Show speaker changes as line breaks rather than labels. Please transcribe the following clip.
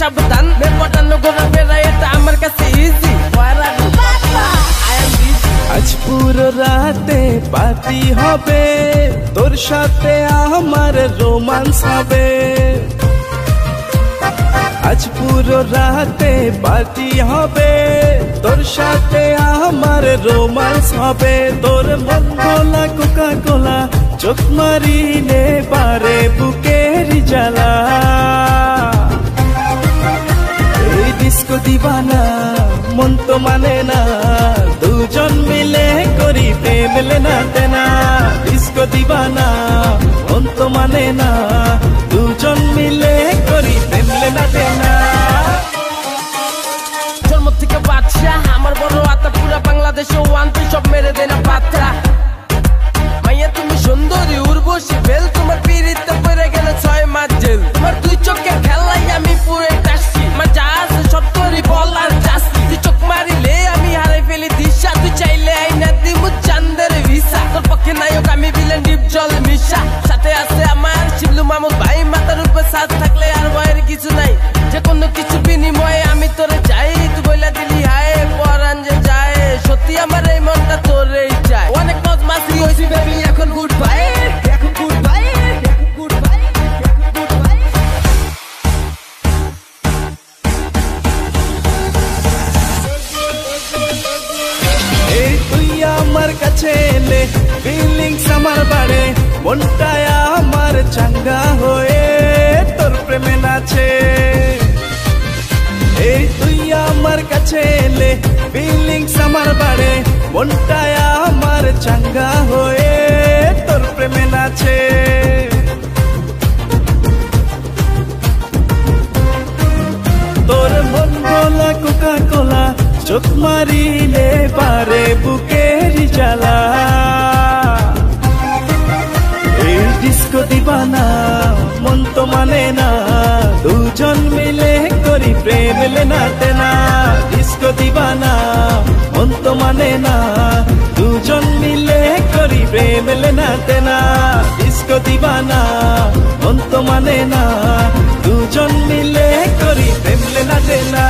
সাবধান মে পটানো গোনা ফেরা এটা আমার কাছে ইজি
আজ পুরো রাতে পার্টি হবে তোর সাথে আমার রোমান্স হবে আজ পুরো রাতে পার্টি হবে তোর সাথে আমার রোমান্স হবে তোর মন গোলা কোকা কোলা চোখ মারিলে পারে বুকের জ্বালা এই ডিস্কো দিবানা মন তো মানে না দুজন মিলে করি প্রেম লেনা দেনা ডিস্কো দিবানা মন তো মানে না দুজন মিলে করি প্রেম লেনা দেনা
জন্ম থেকে বাদশা আমার বড় আতা পুরা বাংলাদেশে ওয়ান টু সব মেরে দেনা পাত্রা মাইয়া তুমি সুন্দরী উর্বশী বেল তোমার পিরিতে পড়ে গেলে 6 মাস জেল তোমার দুই চোখের খেলাই আমি পুরো টাসছি মজা আছে সব তোরই বল আর জাস্তি তুই চোখ মারিলে আমি হারাই ফেলি দিশা তুই চাইলে আইনা দিমু চান্দের ভিসা তোর পক্ষে নায়ক আমি ভিলেন ডিপ জল মিশা সাথে আছে আমার শিবলু মামুদ ভাই মাথার উপর সাজ থাকলে আর ভয়ের কিছু নাই যে কোনো কিছু বিনিময়ে আমি তোরে চাই তুই বইলা দিলি হায় পরান যে যায় সত্যি আমার এই মনটা তোরেই চায় অনেক মজ মাসি হইছি বেবি এখন গুড বাই এখন গুড বাই এখন গুড বাই এখন গুড বাই
এই তুই আমার কাছে এলে ফিলিংস আমার বাড়ে মনটা আমার চাঙ্গা হয়ে তোর প্রেমে নাচে এই তুই আমার কাছে এলে ফিলিংস আমার বাড়ে মনটা আমার চাঙ্গা হয়ে তোর প্রেমে নাচে তোর মন গোলা কোকা কোলা চোখ মারিলে পারে বুকের জ্বালা এই ডিস্কো দিবানা মন তো মানে না দুজন মিলে করি প্রেম লেনা দেনা ডিস্কো দিবানা মন তো মানে না দুজন মিলে করি প্রেম লেনা দেনা ডিস্কো দিবানা মন তো মানে না দুজন মিলে করি প্রেম লেনা দেনা